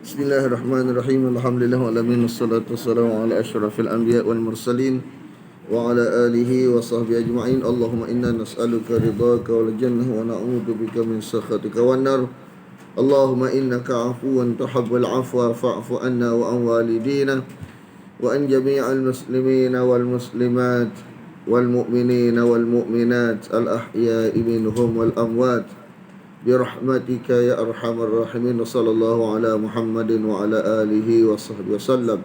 Bismillahirrahmanirrahim. Alhamdulillahirabbil alamin wassalatu wassalamu ala asyrafil anbiya wal mursalin wa ala alihi wa sahbihi ajma'in. Allahumma inna nas'aluka ridhaka wal jannah wa na'udzu bika min sakhatika wan nar. Allahumma innaka 'afuwun tuhibbul 'afwa fa'fu 'anna wa an walidina wa an jami'al muslimina wal muslimat wal mu'minina wal mu'minat al ahya'i minhum wal amwat birahmatika ya arhamar rahimin. Sallallahu ala Muhammadin wa ala alihi wa sahbihi wasallam.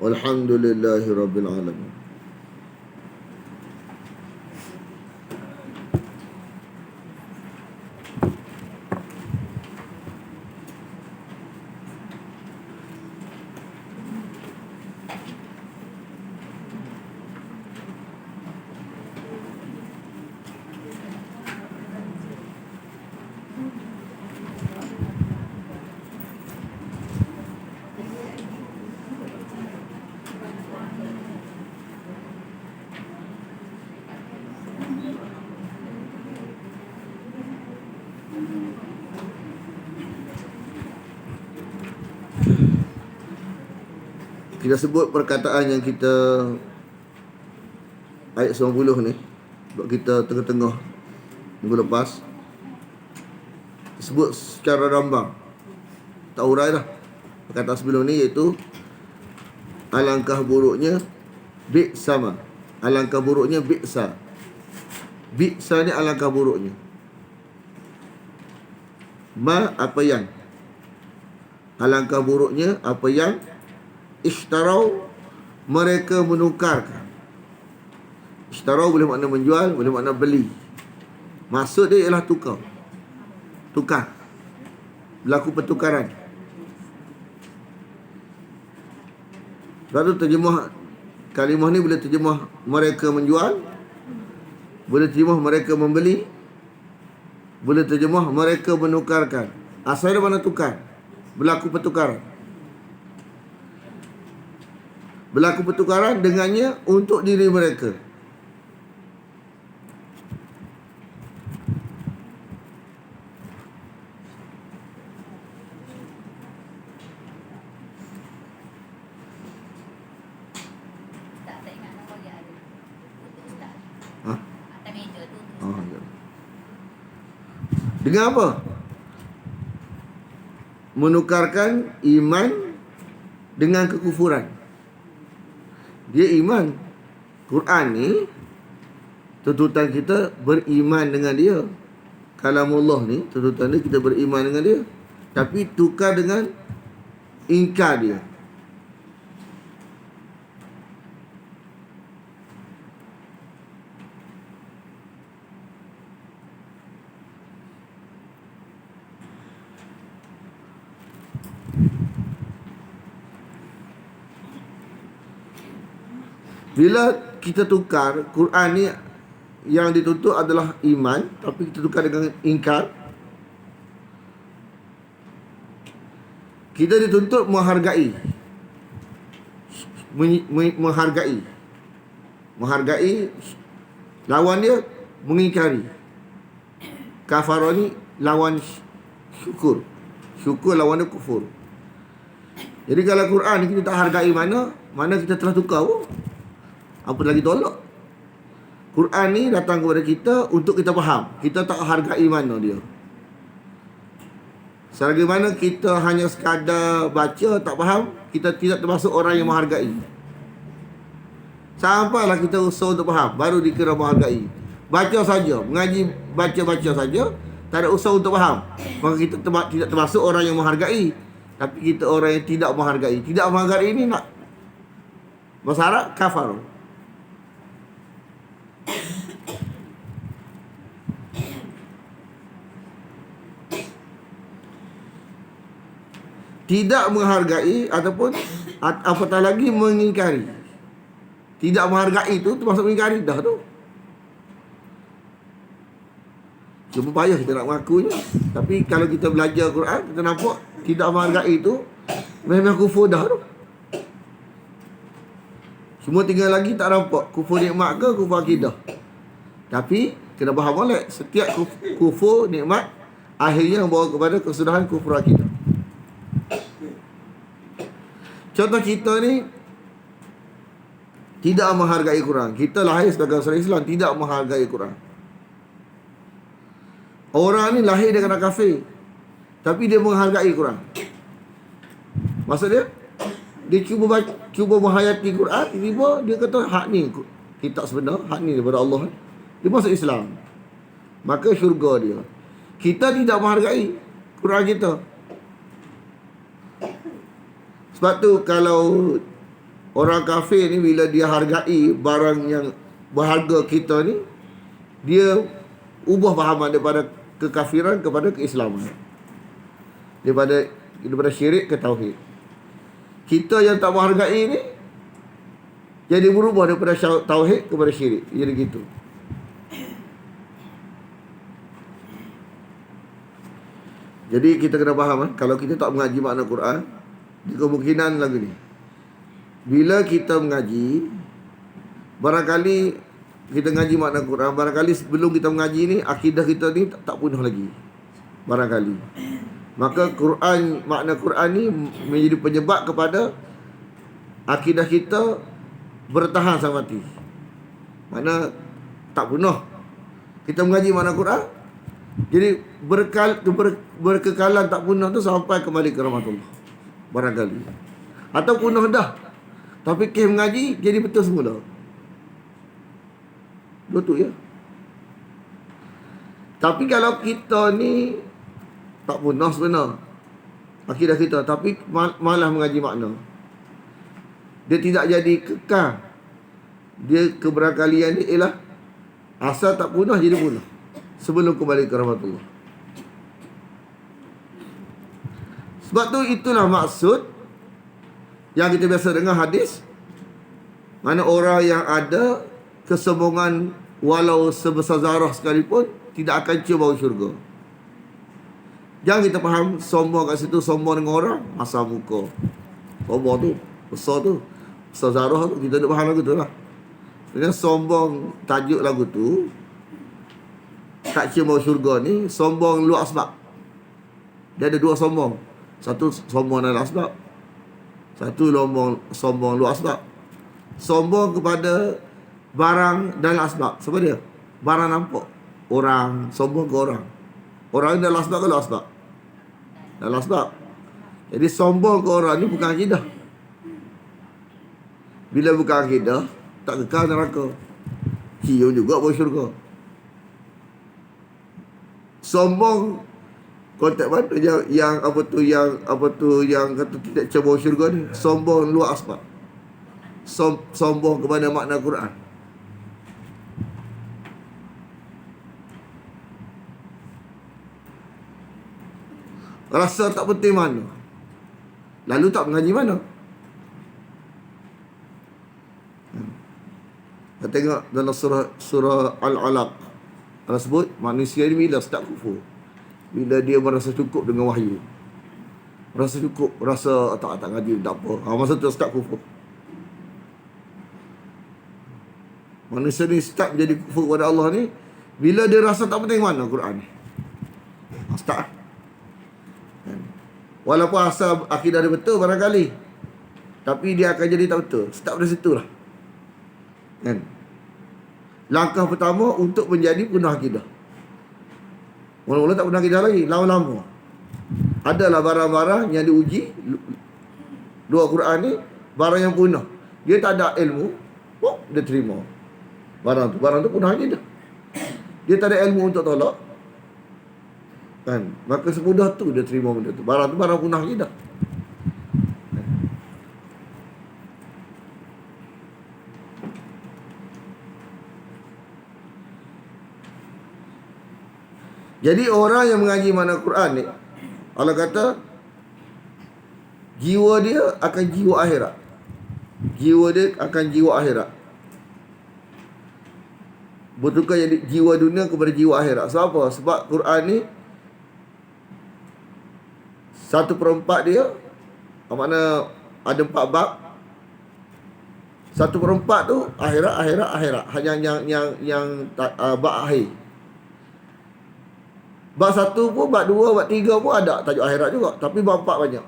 Walhamdulillahi rabbil alamin. Kita sebut perkataan yang kita ayat 90 ni, sebab kita tengah-tengah minggu lepas sebut secara rambang, tak urai dah. Perkataan sebelum ni iaitu alangkah buruknya bi'sama. Alangkah buruknya bi'sa. Bi'sa ni alangkah buruknya. Ma apa yang, alangkah buruknya apa yang ishtarau mereka menukarkan. Ishtarau boleh makna menjual, boleh makna beli. Maksud dia ialah tukar. Tukar. Berlaku pertukaran. Lalu terjemah kalimah ni boleh terjemah mereka menjual, boleh terjemah mereka membeli, boleh terjemah mereka menukarkan. Asal dia mana tukar? Berlaku pertukaran. Berlaku pertukaran dengannya untuk diri mereka. Dengan apa? Menukarkan iman dengan kekufuran. Dia iman. Quran ni tuntutan kita beriman dengan dia. Kalamullah ni tuntutan dia kita beriman dengan dia. Tapi tukar dengan ingkar dia. Bila kita tukar, Quran ni yang dituntut adalah iman, tapi kita tukar dengan ingkar, kita dituntut menghargai. Menghargai. Menghargai, lawan dia mengingkari. Kafara ni lawan syukur. Syukur lawan dia kufur. Jadi kalau Quran ni kita tak hargai, mana kita telah tukar pun. Apa lagi tolak? Quran ni datang kepada kita untuk kita faham. Kita tak hargai mana dia. Selagi mana kita hanya sekadar baca tak faham, kita tidak termasuk orang yang menghargai. Sampailah kita usaha untuk faham, baru dikira menghargai. Baca saja, mengaji baca-baca saja, tak ada usaha untuk faham, maka kita tidak termasuk orang yang menghargai. Tapi kita orang yang tidak menghargai. Tidak menghargai ini nak bahasa Arab kafar. Tidak menghargai ataupun apatah lagi mengingkari. Tidak menghargai itu termasuk mengingkari dah tu. Cuma payah kita nak mengakunya. Tapi kalau kita belajar Quran, kita nampak tidak menghargai itu memang kufur dah tu. Semua tinggal lagi tak nampak kufur nikmat ke kufur akidah. Tapi kena faham balik, setiap kufur nikmat akhirnya membawa kepada kesudahan kufur akidah. Contoh kita ni tidak menghargai Quran. Kita lahir sebagai orang Islam, tidak menghargai Quran. Orang ni lahir dia kena kafir, tapi dia menghargai Quran. Maksud dia cuba menghayati Quran, tiba-tiba dia kata hak ni kitab sebenar, hak ni daripada Allah. Dia masuk Islam, maka syurga dia. Kita tidak menghargai Quran kita. Sebab tu kalau orang kafir ni, bila dia hargai barang yang berharga kita ni, dia ubah fahaman daripada kekafiran kepada keislaman, daripada syirik ke tauhid. Kita yang tak menghargai ni jadi berubah daripada tauhid kepada syirik. Jadi gitu. Jadi kita kena faham, kalau kita tak mengaji makna Quran, di kemungkinan lagu ni, bila kita mengaji, barangkali kita mengaji makna Quran, barangkali sebelum kita mengaji ni, akidah kita ni tak punah lagi, barangkali. Maka Quran, makna Quran ni menjadi penyebab kepada akidah kita bertahan sampai mati. Makna tak punah. Kita mengaji makna Quran, jadi berkekalan tak punah tu sampai kembali ke rahmatullah, barangkali. Atau punah dah, tapi kes mengaji jadi betul semula. Betul ya. Tapi kalau kita ni tak punah sebenar akidah kita, tapi malah mengaji makna, dia tidak jadi kekal. Dia keberangkalian dia ialah asal tak punah jadi punah sebelum kembali ke rahmatullah. Sebab tu itulah maksud yang kita biasa dengar hadis, mana orang yang ada kesombongan walau sebesar zarah sekalipun tidak akan cium bau syurga. Jangan kita faham sombong kat situ sombong dengan orang masa muka. Sombong tu besar tu, besar zarah tu, kita nak faham lagu tu lah. Dengan sombong tajuk lagu tu, tak cium bau syurga ni, sombong luar asbab. Dia ada dua sombong. Satu sombong dalam asbab, satu sombong luar asbab. Sombong kepada barang dalam asbab. Sebab dia barang nampak, orang sombong ke orang. Orang dalam asbab ke luar asbab? Dalam asbab. Jadi sombong ke orang ni bukan akidah. Bila bukan akidah, tak kekal neraka, cium juga bau syurga. Sombong konteks mana yang kata tidak cium bau syurga ni? Sombong luar asbab. Sombong kepada makna Quran. Rasa tak penting mana, lalu tak mengaji mana. Kita tengok dalam surah Al-Alaq, Allah sebut manusia ni bila start kufur, bila dia merasa cukup dengan wahyu, merasa cukup, rasa tak ngaji tak apa, masa tu start kufur. Manusia ni start menjadi kufur kepada Allah ni bila dia rasa tak penting mana Quran ni. Start. Walaupun asal akidah dia betul barangkali, tapi dia akan jadi tak betul. Start dari situ lah. Kan? Langkah pertama untuk menjadi penuh akidah. Mula-mula tak penuh akidah lagi, lama-lama adalah barang-barang yang diuji. Dua Quran ni barang yang punah. Dia tak ada ilmu, dia terima barang tu punah akidah. Dia tak ada ilmu untuk tolak, kan? Maka semudah tu dia terima benda tu. Barang punah akidah. Jadi orang yang mengaji makna Quran ni, Allah kata jiwa dia akan jiwa akhirat. Jiwa dia akan jiwa akhirat. Bertukar jadi jiwa dunia kepada jiwa akhirat. Sebab apa? Sebab Quran ni 1/4 dia, makna ada 4 bab. 1/4 tu akhirat. Hanya yang bab akhir. Bab 1 pun, bab 2, bab 3 pun ada tajuk akhirat juga, tapi bab 4 banyak.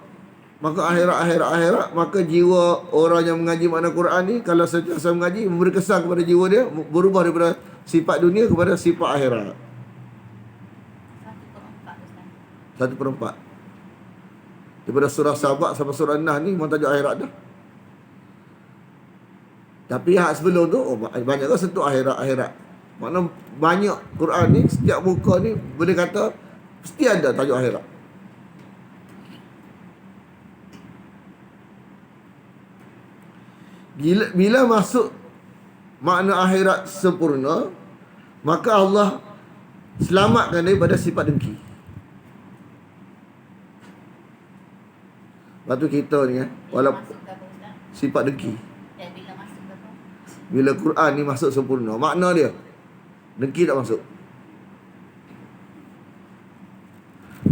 Maka akhirat, maka jiwa orang yang mengaji makna Quran ni, kalau sentiasa mengaji, memberi kesan kepada jiwa dia, berubah daripada sifat dunia kepada sifat akhirat. 1/4. Daripada surah Sabak sampai surah Nas ni memang tajuk akhirat dah. Tapi hak sebelum tu banyak kan sentuh akhirat. Makna banyak Quran ni, setiap muka ni boleh kata mesti ada tajuk akhirat. Bila masuk makna akhirat sempurna, maka Allah selamatkan daripada sifat dengki. Lepas tu kita ni walaupun sifat dengki, bila Quran ni masuk sempurna, makna dia dengki tak masuk.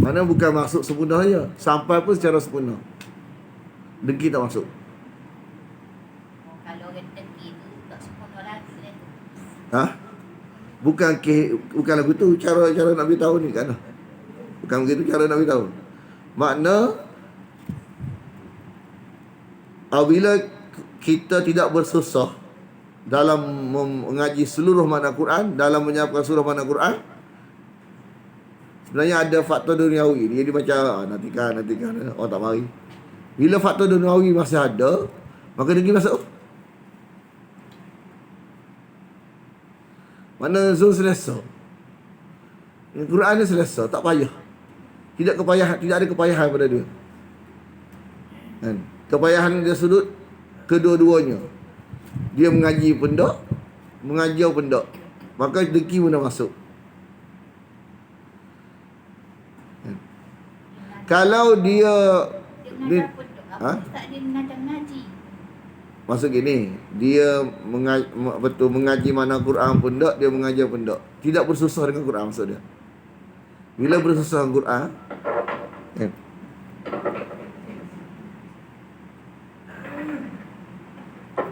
Mana bukan masuk sempurna je, sampai pun secara sempurna, dengki tak masuk. Kalau orang dengki tu tak sempurna lagi tu. Bukan lagu tu, cara Nabi tahu ni kan. Bukan begitu cara Nabi tahu. Makna apabila kita tidak bersusah dalam mengaji seluruh makna Quran, dalam menyiapkan surah makna Quran, sebenarnya ada faktor duniawi. Dia baca nantikan orang tak mari. Bila faktor duniawi masih ada, maka dengki masuk. Mana zon selesa. Quran ni selesa, tak payah. Tidak ada kepayahan pada dia. Kan? Kepayahan dia sudut kedua-duanya. Dia mengaji pun tak, mengajar pun tak. Maka dengki pun dah masuk. Kalau dia tak dia mengaji. Maksud gini, dia mengaji mana Quran pun tak, dia mengajar pun tak. Tidak bersusah dengan Quran maksud dia. Bila bersusah dengan Quran, kan?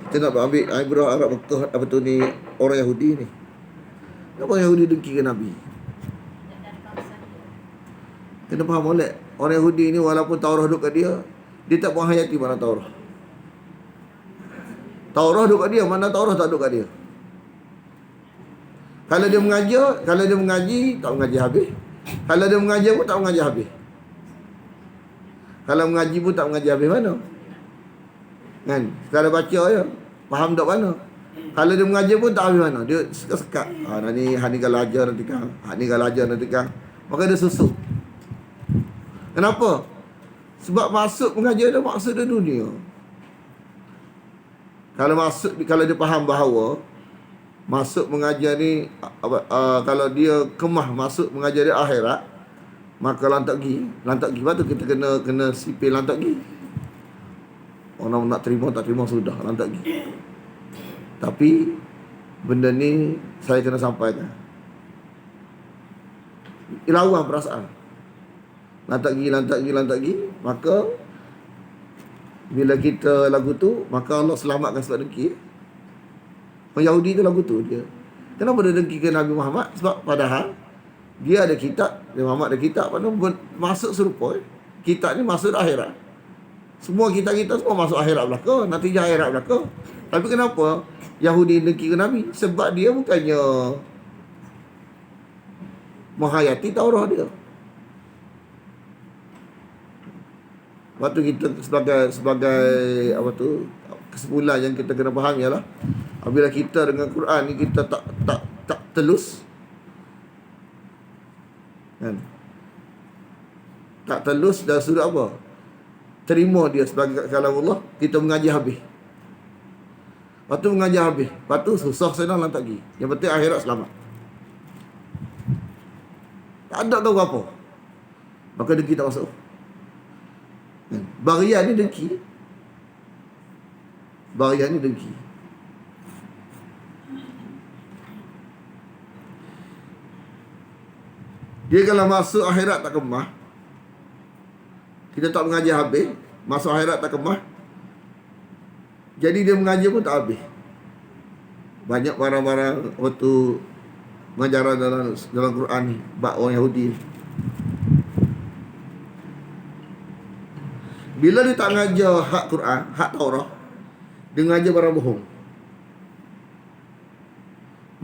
Kita nak ambil ibrah Arab Mekah, apa tu ni, orang Yahudi ni. Kenapa orang Yahudi dengki ke Nabi? Kena faham molek. Orang Yahudi ni walaupun Taurah duduk kat dia, dia tak menghayati mana Taurah. Taurah duduk kat dia, mana Taurah tak duduk kat dia. Kalau dia mengaji, tak mengaji habis. Kalau dia mengajar pun tak mengaji habis. Kalau mengaji pun tak mengaji habis mana? Kan? Kalau baca je, faham tak mana? Kalau dia mengajar pun tak habis mana? Dia sekat-sekat. Ni kalau ajar nanti kan. Ni kalau ajar nanti kan. Maka dia susuk. Kenapa? Sebab masuk mengajar dia maksud dia dunia. Kalau dia faham bahawa masuk mengajar ni kalau dia kemah masuk mengajar dia akhirat, maka lantak pergi. Lepas tu kita kena sipil lantak pergi. Orang nak terima tak terima sudah, lantak pergi. Tapi benda ni saya kena sampaikan. Lawan perasaan. Lantak pergi. Maka bila kita lagu tu, maka Allah selamatkan sebab dengki. Orang Yahudi tu lagu tu dia. Kenapa dia dengki ke Nabi Muhammad? Sebab padahal dia ada kitab, Nabi Muhammad ada kitab, masuk serupa. Kitab ni masuk akhirat. Semua kita semua masuk akhirat belaka, natijah akhirat belaka. Tapi kenapa Yahudi dengki ke Nabi? Sebab dia bukannya menghayati Taurah dia. Waktu kita sebagai apa tu, kesimpulan yang kita kena faham ialah apabila kita dengan Quran ni kita tak telus, kan? Tak telus dan sudut apa? Terima dia sebagai kalam Allah, kita mengaji habis. Lepas tu mengaji habis. Lepas tu susah senang lantak pergi. Yang penting akhirat selamat. Tak ada tahu apa. Maka dengki tak masuk. Barian ni dengki. Dia kalau masuk akhirat tak kemah, kita tak mengaji habis, masuk akhirat tak kemah, jadi dia mengaji pun tak habis. Banyak barang-barang waktu pengajaran dalam Quran ni, bab orang Yahudi. Bila dia tak ngajar hak Quran, hak Taurah, dia ngajar barang bohong.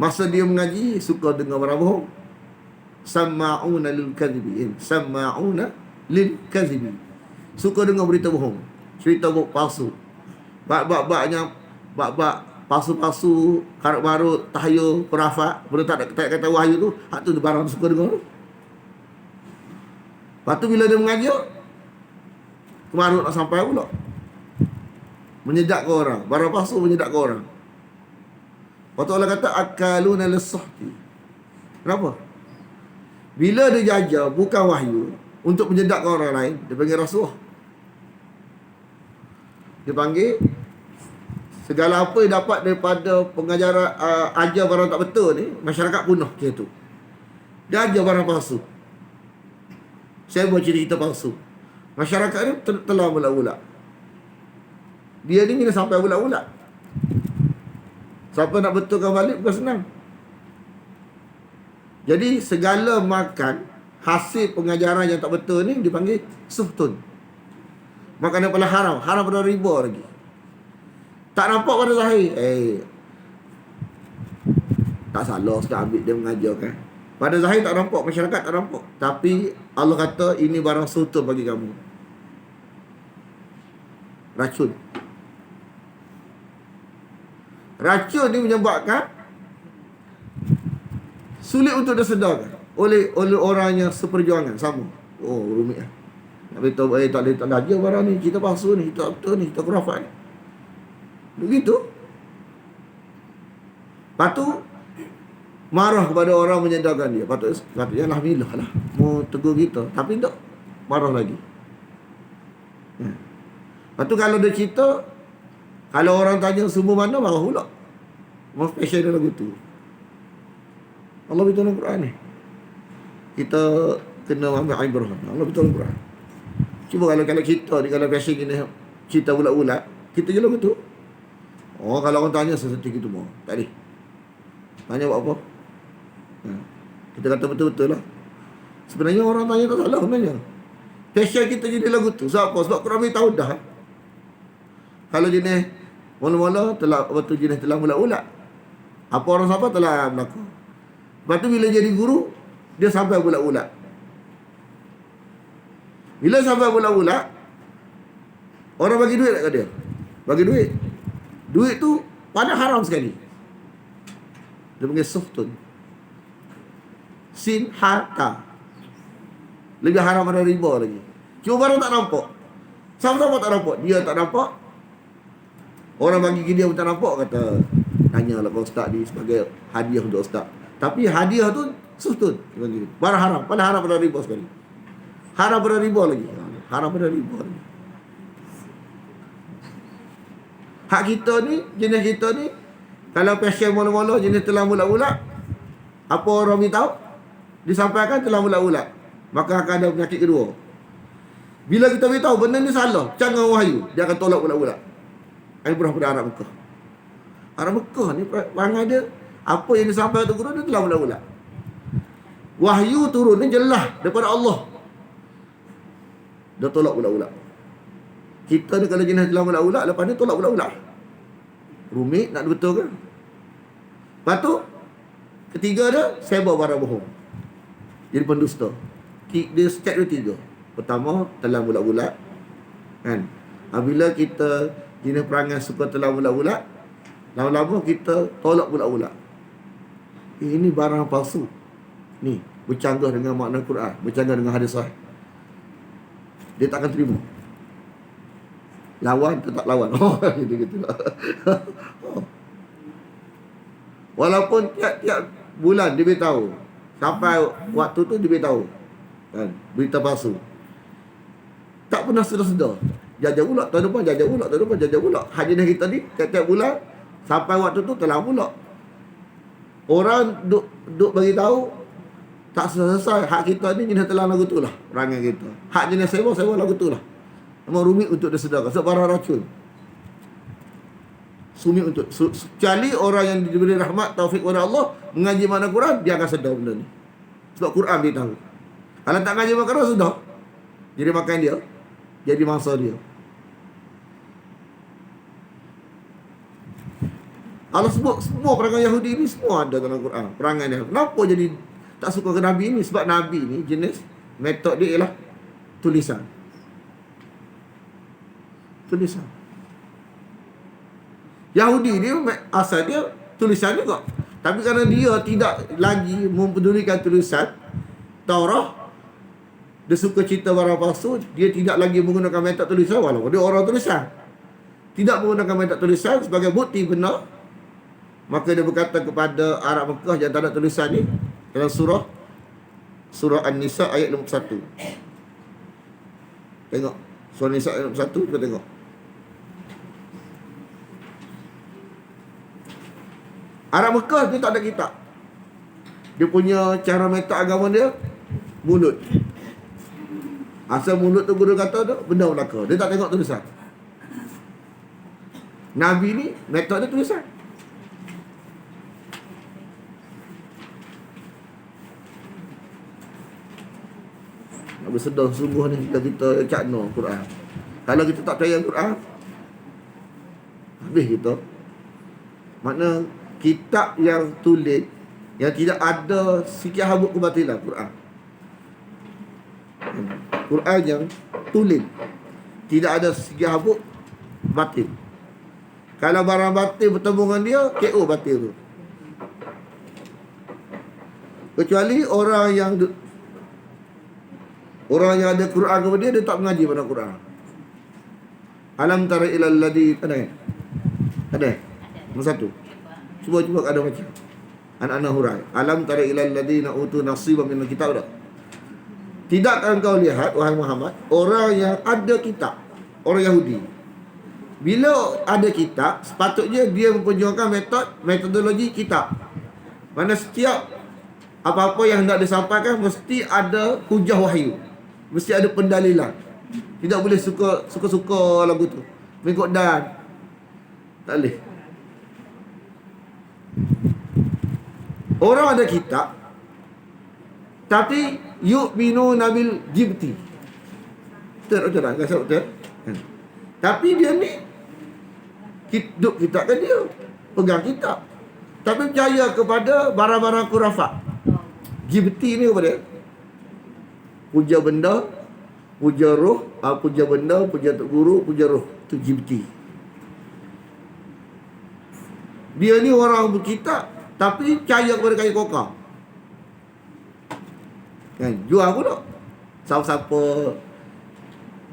Masa dia mengaji, suka dengar barang bohong. Sama'una lil kadhibin. Sama'una lil kadhibin. Suka dengar berita bohong. Cerita palsu. Bak-baknya palsu-palsu, karut barut, tahayul, perafat, benda tak kata wahyu tu, hak tu barang tu suka dengar tu. Lepas tu bila dia mengajar, kemarut nak sampai pula. Menyedakkan orang. Barang palsu menyedakkan orang. Lepas tu Allah kata akaluna lis-sahti. Kenapa? Bila dia jajar bukan wahyu untuk menyedakkan orang lain, dia panggil rasuah. Dia panggil segala apa yang dapat daripada pengajaran ajar barang tak betul ni, masyarakat punah kira tu. Dia ajar barang palsu. Saya buat cerita palsu. Masyarakat ni telah ulak-ulak. Dia ni kena sampai ulak-ulak. Siapa nak betulkan balik bukan senang. Jadi segala makan hasil pengajaran yang tak betul ni dipanggil suhtun. Makanan pada haram. Haram pada riba lagi. Tak nampak pada zahir. Tak salah sekali ambil dia mengajarkan. Pada zahir tak nampak, masyarakat tak nampak. Tapi Allah kata ini barang suhtun bagi kamu. Racun. Racun ni menyebabkan sulit untuk disedarkan oleh orang yang seperjuangan sama. Oh, rumit lah. Nak beritahu tak boleh ajar barang ni, kita palsu ni, kita betul ni, kita khurafat ni. Begitu. Lepas tu marah kepada orang menyedarkan dia. Patutnya alhamdulillah lah, mau tegur kita, tapi tak marah lagi. Lepas tu kalau dia cerita, kalau orang tanya sumber mana, marah pula. Mau special dia lagu tu. Allah beritahu dalam Quran ni. Kita kena ambil ibrah. Allah beritahu dalam Quran. Cuba kalau kita ni, kalau passion gini, cerita ulat-ulat, kita je lagu tu. Oh, kalau orang tanya seperti itu mau. Tak boleh. Tanya buat apa? Kita kata betul-betul lah. Sebenarnya orang tanya tak salah sebenarnya. Passion kita jadi lagu tu. Sebab apa? Sebab Quran beritahu dah. Kalau jenis mula-mula telah betul jenis telah ulat-ulat. Apa orang siapa telah berlaku. Lepas tu bila jadi guru, dia sampai ulat-ulat. Bila sampai ulat-ulat, orang bagi duit tak ke dia? Bagi duit. Duit tu pada haram sekali. Dia panggil suhtun. Sin hata. Lebih haram pada riba lagi. Cuma barang tak nampak. Sama-sama tak nampak. Dia tak nampak. Orang bagi dia pun tak nampak. Kata, tanyalah kau ustaz ni sebagai hadiah untuk ustaz. Tapi hadiah tu suhtun. Barang haram. Pada haram pada riba sekali. Haram pada riba lagi. Haram pada riba lagi. Hak kita ni, jenis kita ni, kalau pasien mula-mula jenis telah ulat-ulat, apa orang beritahu? Disampaikan telah ulat-ulat. Maka akan ada penyakit kedua. Bila kita beritahu benda ni salah, canggah wahyu, dia akan tolak ulat-ulat. Ibrah pada Arab Mekah. Arab Mekah ni perangai dia, apa yang disampaikan tu guru dia telah ulat-ulat. Wahyu turun ni jelas daripada Allah. Dia tolak ulat-ulat. Kita ni kalau jenis telah ulat-ulat, lepas ni tolak ulat-ulat. Rumit nak betulkan. Lepas tu ketiga dia, sebar barang bohong. Jadi pendusta. Dia step dia tiga. Pertama, telah ulat-ulat. Kan? Apabila kita jenis perangai suka telah ulat-ulat, lama-lama kita tolak ulat-ulat. Ini barang palsu. Ni, bercanggah dengan makna Quran, bercanggah dengan hadis sahih. Dia tak akan terima. Lawan tetap lawan. Gitu-gitu lah. Walaupun tiap-tiap bulan dia beritahu. Sampai waktu tu dia beritahu. Kan? Berita palsu. Tak pernah sedar-sedar. Jajah pula, tahun depan jajah pula, tahun depan jajah pula. Hadiah kita ni, tiap-tiap bulan, sampai waktu tu telah pula. Orang duk bagi tahu tak selesai. Hak kita ni jenis telah lagu tu lah. Perangai kita. Hak jenis sewa lagu tu lah. Memang rumit untuk disedarkan. Sebab barang racun. Sumit untuk kecuali orang yang diberi rahmat taufik oleh Allah mengaji makna Quran, dia akan sedar benda ni. Sebab Quran dia tahu. Kalau tak ngaji makna Quran, sudah jadi makan dia. jadi mangsa dia. Allah sebut semua perangai Yahudi ni semua ada dalam Quran. Perangai dia. Kenapa jadi tak suka ke Nabi ni? Sebab Nabi ni jenis metod dia ialah tulisan. Tulisan. Yahudi ni asal dia tulisan juga. Tapi kerana dia tidak lagi mempedulikan tulisan Taurat, dia suka cerita barang palsu, dia tidak lagi menggunakan metod tulisan walaupun dia orang tulisan. Tidak menggunakan metod tulisan sebagai bukti benar. Maka dia berkata kepada Arab Mekah yang tak ada tulisan ni dalam surah An-Nisa ayat 51. Tengok surah An-Nisa ayat 51, kita tengok. Arab Mekah dia tak ada kitab. Dia punya cara metod agama dia mulut. Asal mulut tu guru kata tu benda belaka. Dia tak tengok tulisan. Nabi ni metod dia tulisan. Nak bersedar sungguh ni kalau kita cakna Quran. Kalau kita tak percaya Quran, habis kita. Makna kitab yang tulis yang tidak ada sikit habuk kebatilan Quran. Quran yang tulis tidak ada sikit habuk batil. Kalau barang batil bertemu dengan dia, KO batil tu. Kecuali orang yang ada Quran kepada dia, dia tak mengaji pada Quran. Alam tara ilal ladzi ada. Nombor satu. Cuba ada baca. Anak-anak hurai. Alam tara ilal ladzina utu nasiban minal kitab dah. Tidakkah engkau lihat wahai Muhammad orang yang ada kitab, orang Yahudi. Bila ada kitab, sepatutnya dia memperjuangkan metodologi kitab. Mana setiap apa-apa yang hendak disampaikan mesti ada hujah wahyu. Mesti ada pendalilan. Tidak boleh suka-suka lagu tu. Mengikut dan. Tak boleh. Orang ada kitab tapi yu'minu nabil jibti. Betul tak? Betul. Tapi dia ni hidup kitab kan dia. Pegang kitab. Tapi percaya kepada barang-barang khurafat. Jibti ni apa dia? Puja benda, puja roh, puja benda, puja tok guru, puja roh. Itu jibti. Dia ni orang berkitab tapi percaya kepada kayu kokar. Kan? Jual pun tak. Siapa-siapa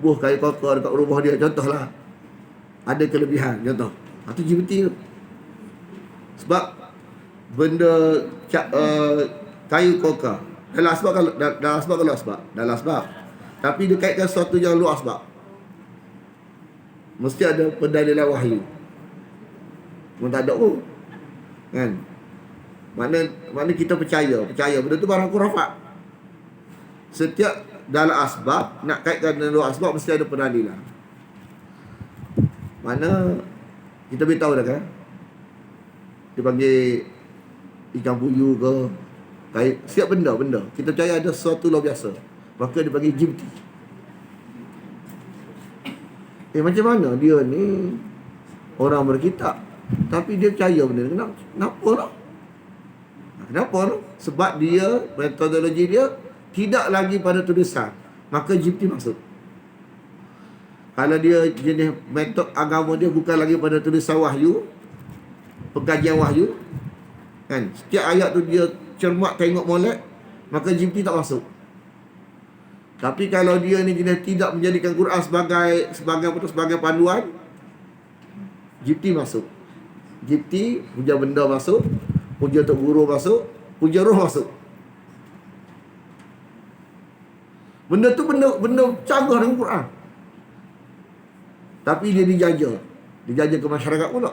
buah kayu kokar dekat rumah dia, contohlah. Ada kelebihan, contoh. Itu jibti tu. Sebab benda kayu kokar dalam sebab tapi dia kaitkan sesuatu yang luar sebab mesti ada pendalilan wahyu. Pun tak ada pun kan. Mana kita percaya benda tu barang khurafat. Setiap dalam asbab nak kaitkan dengan luar asbab mesti ada pendalilan. Mana kita beritahu dah kan, dia panggil ikan buyu ke kait, setiap benda kita percaya ada sesuatu luar biasa, maka dia panggil jibti. Macam mana dia ni orang berkitab tapi dia percaya benda ni? Kenapa lah? Sebab dia metodologi dia tidak lagi pada tulisan, maka jibti masuk. Kalau dia jenis metod agama dia bukan lagi pada tulisan wahyu, pengkajian wahyu kan, setiap ayat tu dia cermat tengok molek, maka jibti tak masuk. Tapi kalau dia ni jenis tidak menjadikan Quran sebagai panduan, jibti masuk. Jibti puja benda masuk, puja tok guru masuk, puja roh masuk. Benda tu benda canggah dengan Quran. Tapi dia dijaja ke masyarakat pula.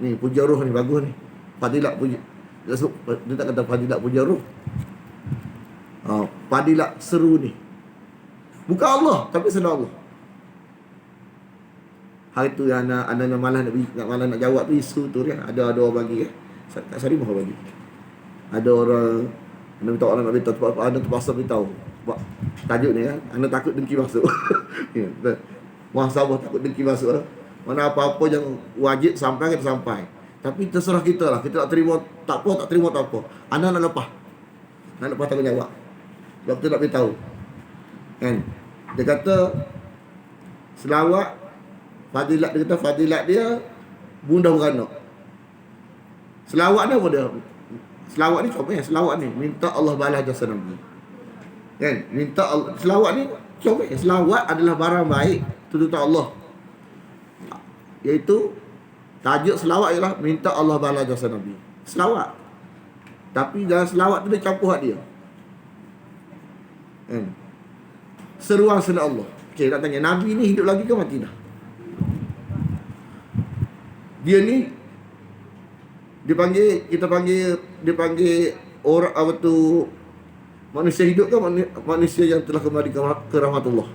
Ni puja roh ni bagus ni. Fadilat puja. Dia tak kata fadilat puja roh. Fadilat seru ni. Bukan Allah tapi senang Allah. Hari tu yang anak malas nak jawab tu isu tu kan. Ada orang bagi Kak Sarimah bagi. Ada orang nak beritahu orang nak beritahu, ada terpaksa beritahu. Buat tajuk ni kan, anda takut dengki masuk. Ya, betul. Muhasabah takut dengki masuk lah. Mana apa-apa yang wajib sampai kita sampai. Tapi terserah kita lah. Kita nak terima tak apa, tak terima tak apa. Anda nak lepas. Nak lepas tanggungjawab. Sebab kita nak beritahu. Kan? Dia kata selawat fadilat, dia kata fadilat dia bunda beranak. Selawat ni apa dia? Selawat ni comel, selawat ni minta Allah balas jasa Nabi. Kan? Minta Allah, selawat ni comel. Selawat adalah barang baik tuntutan Allah. Iaitu tajuk selawat ialah minta Allah balas jasa Nabi. Selawat. Tapi dalam selawat tu dia campur hak dia. Kan? Seruan sunat Allah. Okey, nak tanya, Nabi ni hidup lagi ke mati dah? Dia ni kita panggil orang apa tu, manusia hidup ke manusia yang telah kembali ke rahmatullah?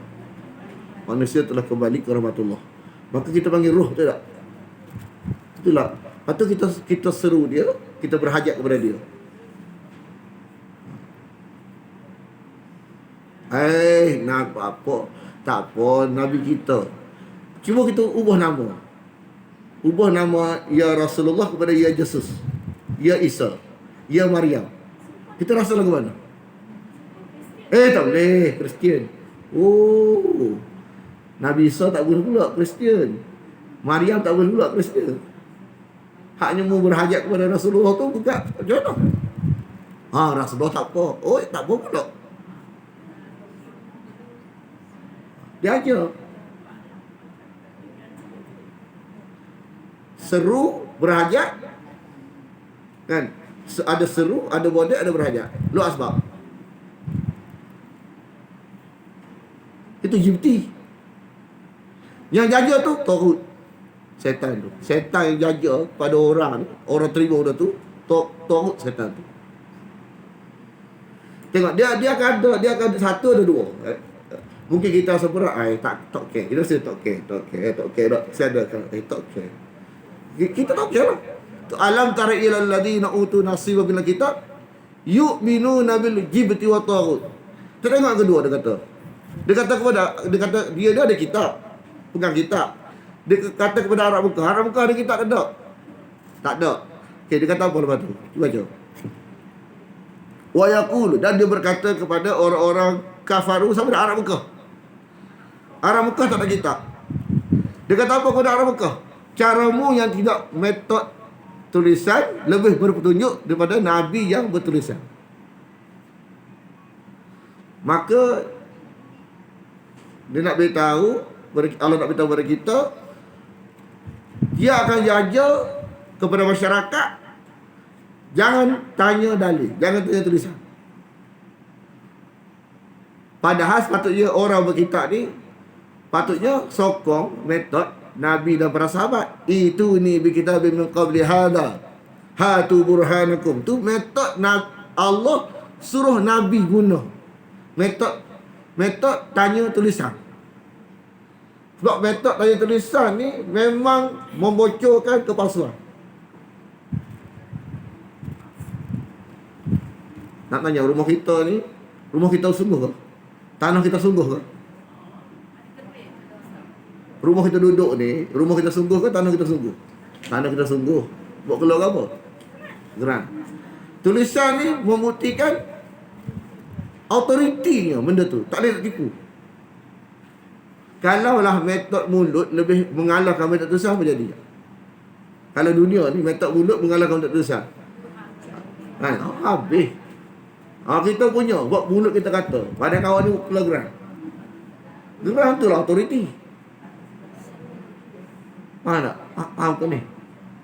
Manusia telah kembali ke rahmatullah. Maka kita panggil roh, betul tak? Itulah. Lepas tu kita seru dia, kita berhajat kepada dia. Nak apa? Tak apa, Nabi kita. Cuma kita ubah nama. Ubah nama Ya Rasulullah kepada Ya Jesus, Ya Isa, Ya Maryam. Kita rasa lagu mana? Tak boleh, Kristian. Oh, Nabi Isa tak boleh pula Kristian. Maryam tak boleh pula Kristian. Haknya mu berhajat kepada Rasulullah tu bukan macam mana? Rasulullah tak apa. Oh, tak apa pula. Dia aja seru berhajat kan, ada seru, ada bodek, ada berhajat. Lu asbab itu jibti. Yang jaga tu Taghut, setan tu. Setan yang jaga pada orang terima benda tu, Taghut, setan tu. Tengok dia akan ada satu, ada dua. Mungkin kita seberat tak okey. Kita mesti tak okey. Saya ada tak okey. Kita tak okey lah. Alam tara ilal ladina utu nasiba bil kitab yu'minuna bil jibti wa taghut. Tengok kedua dia kata. Dia ada kitab. Pegang kitab. Dia kata kepada Arab Mekah ada kitab ke tak? Tak ada. Okey, dia kata apa lepas tu? Cuba baca. Wa yaqulu, dan dia berkata kepada orang-orang kafaru sama dengan Arab Mekah. Arab Mekah tak ada kitab. Dia kata apa kepada Arab Mekah? Caramu yang tidak metod tulisan lebih berpetunjuk daripada Nabi yang bertulisan. Maka dia nak beritahu, Allah nak beritahu kepada kita, dia akan jaga kepada masyarakat, jangan tanya dalil, jangan tanya tulisan. Padahal sepatutnya orang berkitab ni patutnya sokong metod Nabi dan para sahabat. Itu ni bi kitabim min qabli hada hatu burhanakum. Tu metod Allah suruh Nabi guna. Metod tanya tulisan. Sebab metod tanya tulisan ni memang membocorkan kepalsuan. Nak tanya, rumah kita sungguh ke? Tanah kita sungguh ke? Rumah kita duduk ni, rumah kita sungguh ke tanah kita sungguh? Tanah kita sungguh. Buat keluar apa? Geran. Tulisan ni membuktikan autoritinya benda tu. Tak boleh nak tipu. Kalaulah metod mulut lebih mengalahkan metod tulisan, apa jadi? Kalau dunia ni metod mulut mengalahkan metod tulisan, habis. Kita punya buat mulut kita kata. Pada kawan ni keluar geran. Geran tu lah autoriti. Faham ke ni?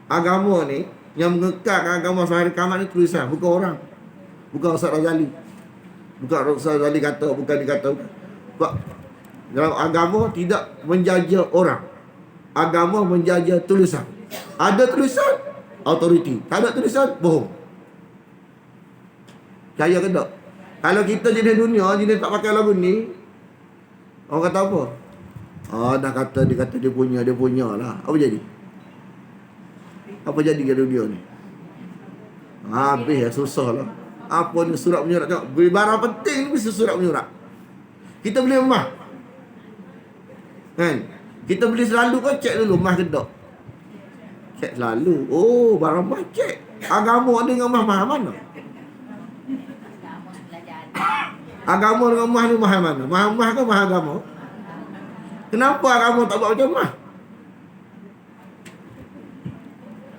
Agama ni yang mengekalkan agama sampai kiamat ni tulisan, bukan orang. Bukan Ustaz Razali. Bukan Ustaz Razali kata, bukan dikata. Sebab dalam agama tidak menjaja orang. Agama menjaja tulisan. Ada tulisan, autoriti. Tak ada tulisan, bohong. Percaya ke tak? Kalau kita jenis dunia, jenis tak pakai lagu ni, orang kata apa? Dia kata dia punya lah. Apa jadi? Apa jadi ke dunia ni? Habis lah, susah lah. Apa ni surat menyurat? Tengok, beli barang penting ni mesti surat menyurat. Kita beli emas, kan? Kita beli selalu kan cek dulu emas ke tak? Cek selalu. Oh, barang emas cek. Agama dengan emas mahal mana? Agama sebelah jalan. Agama dengan emas ni mahal mana? Mahal emas ke mahal agama? Kenapa agama tak buat macam emas?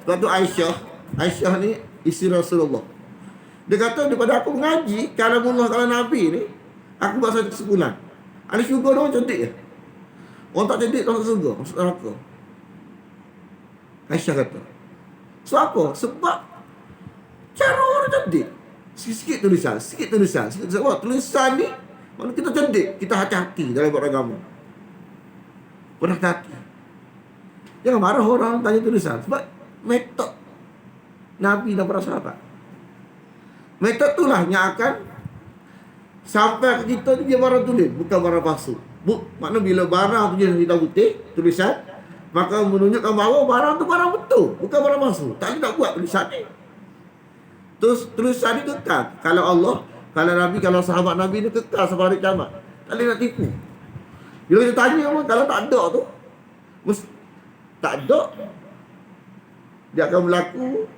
Sebab tu Aisyah ni isteri Rasulullah. Dia kata daripada aku mengaji kalamullah kalam Nabi ni, aku buat satu kesimpulan. Ahli syurga dia orang cerdik je. Orang tak cerdik tak masuk syurga, masuk neraka. Aisyah kata. So apa? Sebab cara orang cerdik. Sikit tulisan. Sebab tulisan ni, maksudnya kita cerdik, kita hati-hati dalam beragama. Berhati-hati. Jangan marah orang tanya tulisan. Sebab metod Nabi dan para sahabat. Metod itulah yang akan sampai ke kita ni dia barang tulis, bukan barang palsu. Maknanya bila barang tu jenis hitam putih, tulisan, maka menunjukkan bahawa barang tu barang betul, bukan barang palsu. Tak boleh nak buat tulisan ni. Terus tulisan ni kekal. Kalau Allah, kalau Nabi, kalau sahabat Nabi ni kekal sampai hari kiamat. Tak boleh nak tipu. Bila kita tanya pun, kalau tak ada tu, tak ada, dia akan berlaku.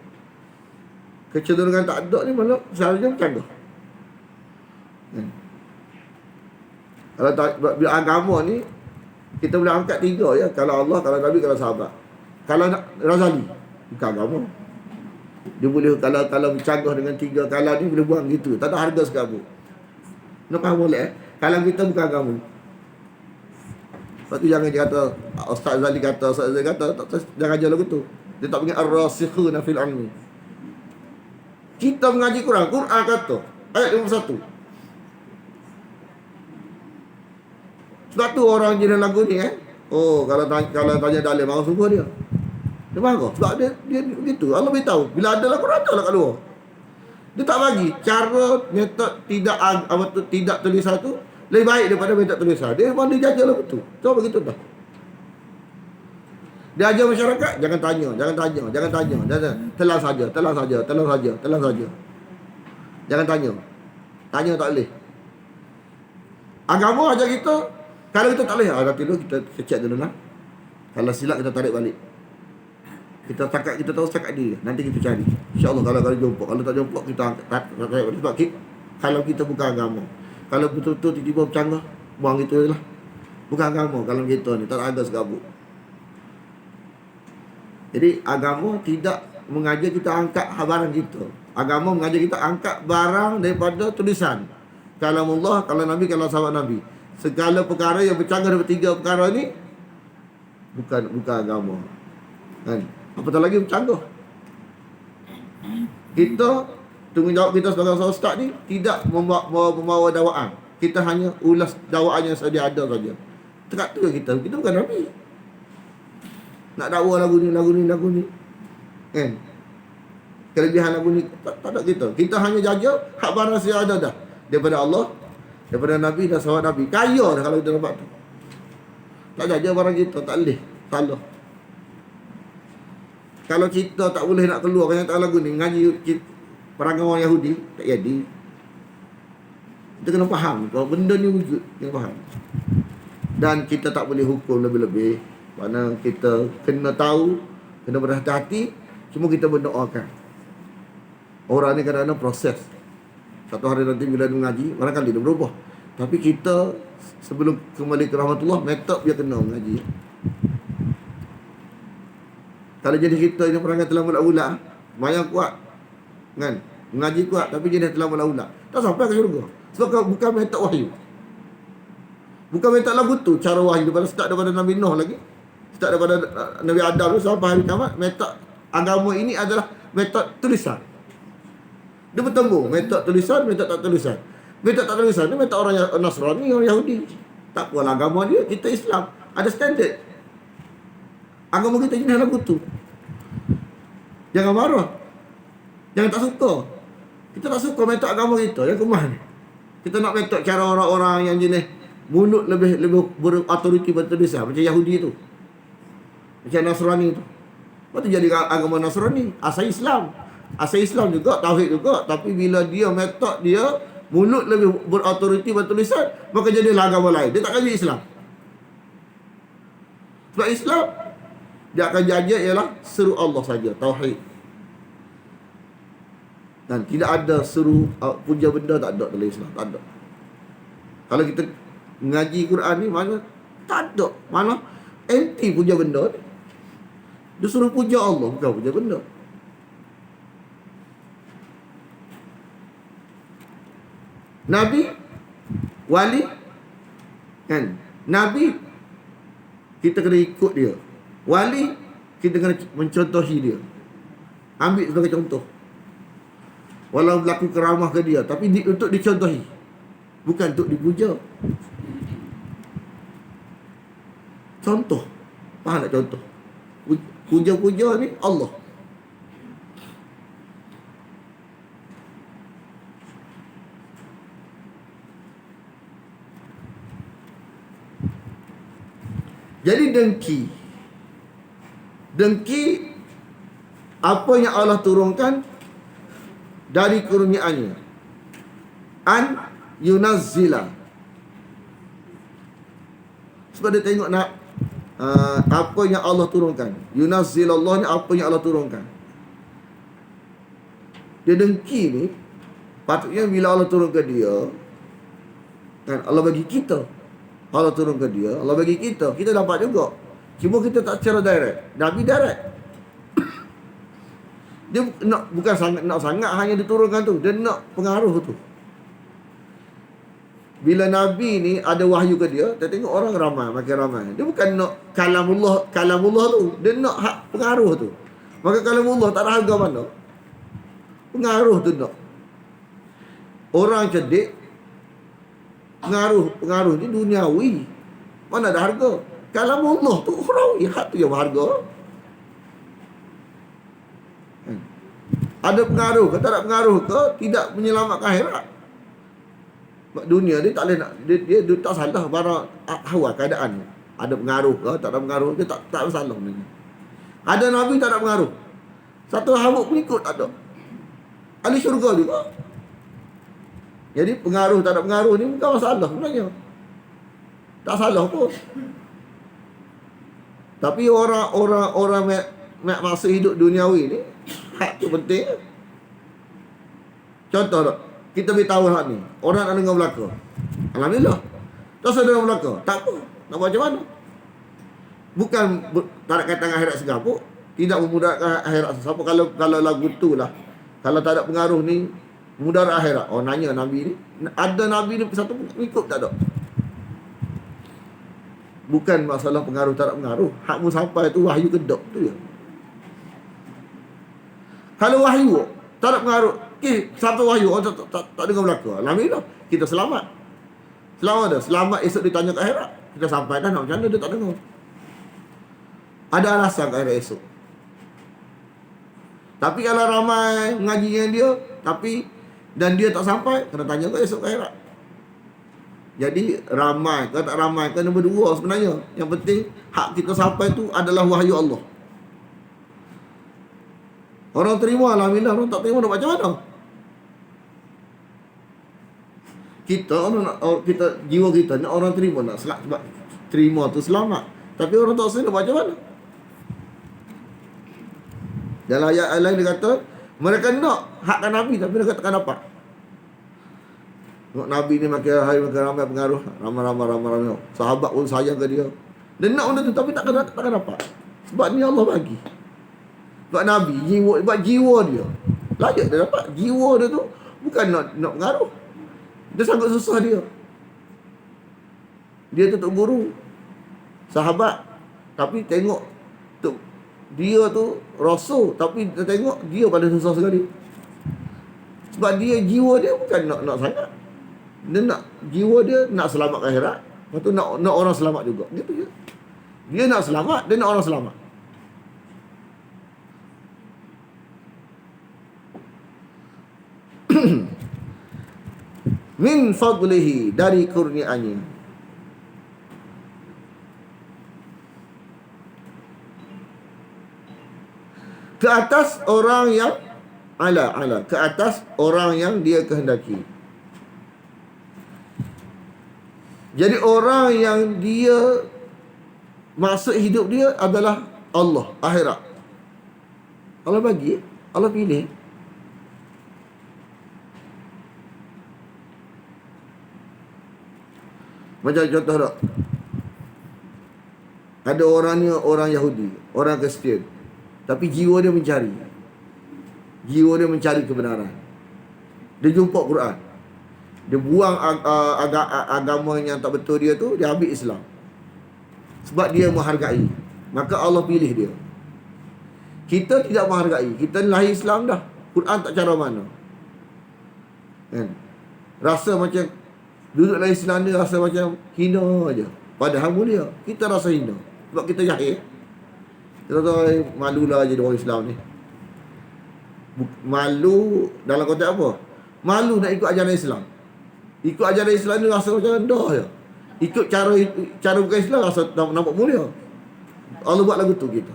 Kecenderungan tak ada ni malah selalunya macam tu. Kalau tak, bila agama ni kita boleh angkat 3 ya. Kalau Allah, kalau Nabi, kalau sahabat. Kalau Razali bukan agama. Dia boleh kalau bercanggah dengan 3 kalau ni boleh buang gitu. Tak ada harga sekabut. Nak faham boleh Kalau kita bukan agama. Sebab tu jangan dia kata Ustaz Zali kata, Ustaz Zali kata, jangan ajar lagu tu. Dia tak panggil ar-rasikhuna fil ilmi. Kita mengaji Quran kata ayat 51. Sebab tu orang jenis lagu ni oh kalau tanya dalil mau sungguh dia. Dia marah. Sebab dia begitu. Allah beritahu bila ada lagu rata lah kat luar. Dia tak bagi cara metod tidak tulisan tu lebih baik daripada metod tulisan. Dia memang dia jaga lah betul. Coba begitu dah. Dia ajar masyarakat, jangan tanya. Telan saja. Jangan tanya. Tanya tak boleh. Agama ajar kita, kalau kita tak boleh, nanti dulu kita cek dulu lah. Kalau silap kita tarik balik. Kita tahu setakat dia. Nanti kita cari. InsyaAllah kalau jumpa. Kalau tak jumpa, kita tarik balik. Sebab kalau kita bukan agama. Kalau betul-betul tiba-tiba bercanggah, buang itu je lah. Bukan agama kalau kita ni, tak ada segabut. Jadi agama tidak mengajar kita angkat barang kita. Agama mengajar kita angkat barang daripada tulisan. Kalamullah, kalau Nabi, kalau sahabat Nabi. Segala perkara yang bercanggah daripada 3 perkara ni bukan agama. Kan? Apatah lagi bercanggah. Kita tanggungjawab kita sebagai seorang ustaz ni tidak membawa dakwaan. Kita hanya ulas dakwaan yang sedia ada saja. Tekat tu kita bukan Nabi. Nak dakwa lagu ni. Kan? Kelebihan lagu ni tak ada kita. Kita hanya jaga hak barang yang ada dah. Daripada Allah, daripada Nabi dan sahabat Nabi. Kaya dah kalau kita nampak tu. Tak jaga barang kita, tak boleh. Salah. Kalau kita tak boleh nak keluar kenyataan lagu ni, ngaji perangai orang Yahudi, tak jadi. Kita kena faham kalau benda ni wujud, kena faham. Dan kita tak boleh hukum lebih-lebih. Mana kita kena tahu, kena berhati-hati. Cuma kita berdoakan. Orang ni kadang-kadang proses. Satu hari nanti bila dia mengaji, barangkali dia berubah. Tapi kita sebelum kembali ke rahmatullah, metod dia kena mengaji. Kalau jenis kita ni perangai telah mula-ula, banyak kuat. Kan? Mengaji kuat tapi jenis telah mula-ula. Tak sampai ke syurga. Sebab bukan metod wahyu. Bukan metod lagu tu, cara wahyu daripada Nabi Nuh lagi. Start daripada Nabi Adam sampai hari kiamat. Metod agama ini adalah metod tulisan. Dia bertemu metod tulisan, metod tak tulisan. Metod tak tulisan ni metod orang Nasrani, orang Yahudi. Tak apalah agama dia, kita Islam. Ada standard. Agama kita jenis lagu tu. Jangan marah. Jangan tak suka. Kita tak suka metod agama kita yang kemah ni. Kita nak metod cara orang-orang yang jenis mulut lebih berautoriti bertulisan macam Yahudi tu. Macam Nasrani tu. Lepas tu jadi agama Nasrani, asal Islam. asal Islam juga, tauhid juga, tapi bila dia metod dia mulut lebih berautoriti bertulisan, maka jadi agama lain. Dia takkan jadi Islam. Sebab Islam dia akan jaga ialah seru Allah saja, tauhid. Dan tidak ada seru puja benda, tak ada dalam Islam, tak ada. Kalau kita mengaji Quran ni mana tak ada, mana anti puja benda ni. Dia suruh puja Allah, bukan puja benda. Nabi, wali, kan? Nabi kita kena ikut dia. Wali kita kena mencontohi dia. Ambil sebagai contoh. Walau berlaku keramah ke dia, tapi untuk dicontohi, bukan untuk dipuja. Contoh. Faham tak contoh? Puja-puja ni Allah. Jadi dengki apa yang Allah turunkan dari kurniaannya, an yunazzila, sebab dia tengok nak apa yang Allah turunkan. Yunazzilallah ni apa yang Allah turunkan. Dia dengki ni patutnya bila Allah turun ke dia, kan, Allah bagi kita, Allah turun ke dia, Allah bagi kita, kita dapat juga. Cuma kita tak secara direct. Nabi direct. Dia bukan sangat hanya diturunkan tu, dia nak pengaruh tu. Bila Nabi ni ada wahyu ke dia, dia tengok orang ramai, makin ramai. Dia bukan nak kalamullah tu, dia nak hak pengaruh tu. Maka kalamullah tak ada harga mana. Pengaruh tu nak. Orang cerdik, pengaruh ni duniawi. Mana ada harga? Kalamullah tu ukhrawi, hak tu yang berharga. Ada pengaruh ke, tak ada pengaruh ke, tidak menyelamatkan akhirat. Dunia dia tak boleh nak, dia tak salah barang hawa keadaan. Ada pengaruh ke, tak ada pengaruh, dia tak salah sebenarnya. Ada Nabi tak ada pengaruh. Satu habuk pengikut tak ada. Ahli syurga juga. Jadi pengaruh tak ada pengaruh ni bukan masalah sebenarnya. Tak salah pun. Tapi orang masa hidup duniawi ni, hak tu penting. Contoh tak, kita beritahu hak ni, orang nak dengar belaka, alhamdulillah. Tak usah dengar belaka, tak apa, nak buat macam mana? Bukan tak ada kaitan dengan akhirat segapuk, tidak memudaratkan akhirat siapa. Kalau lagu tu lah, kalau tak ada pengaruh ni mudarat akhirat. Oh, nanya Nabi ni, ada Nabi ni satu ikut tak ada. Bukan masalah pengaruh tak ada pengaruh, hakmu sampai tu wahyu kedok tu je. Kalau wahyu tak ada pengaruh, satu wahyu orang tak dengar belaka, alhamdulillah, kita selamat. Selamat esok ditanya ke akhirat. Kita sampai dah, nak macam mana dia tak dengar. Ada alasan ke akhirat esok. Tapi kalau ramai mengaji dengan dia, dan dia tak sampai, kena tanya ke esok ke akhirat. Jadi ramai ke tak ramai ke nombor dua sebenarnya. Yang penting hak kita sampai tu adalah wahyu Allah. Orang terima, alhamdulillah. Orang tak terima, nak macam mana? Kita jiwa kita nak orang terima, nak sebab terima tu selamat. Tapi orang tak rasa, nak macam mana? Dalam ayat lain dia kata, mereka nak hakkan Nabi tapi mereka takkan dapat. Tengok Nabi ni makin ramai pengaruh, ramai. Sahabat pun sayang ke dia. Dia nak benda tu tapi takkan dapat. Sebab ni Allah bagi. Sebab Nabi, jiwa dia layak dia dapat. Jiwa dia tu bukan nak pengaruh. Dia sangat susah dia. Dia tu guru, sahabat, tapi tengok tu dia tu rasul, tapi dia tengok dia pada susah sekali. Sebab dia jiwa dia bukan nak sangat. Dia nak jiwa dia nak selamat akhirat. Lepas tu nak orang selamat juga. Gitu je. Dia nak selamat, dia nak orang selamat. Min fadlihi, dari kurnianya. Ke atas orang yang ala ke atas orang yang dia kehendaki. Jadi orang yang dia maksud hidup dia adalah Allah, akhirat. Allah bagi, Allah pilih. Macam contoh tak, ada orang ni orang Yahudi, orang Kristian, tapi jiwa dia mencari. Jiwa dia mencari kebenaran. Dia jumpa Quran. Dia buang agama yang tak betul dia tu, dia ambil Islam. Sebab dia menghargai. Maka Allah pilih dia. Kita tidak menghargai. Kita lahir Islam dah. Quran tak cara mana. Kan? Rasa macam duduk dalam Islam ni rasa macam hina aja. Padahal mulia. Kita rasa hina. Sebab kita jahil. Kita tahu malulah jadi orang Islam ni. Malu dalam konteks apa? Malu nak ikut ajaran Islam. Ikut ajaran Islam ni rasa macam rendah je. Ikut cara bukan Islam rasa nampak mulia. Allah buat lagu tu kita.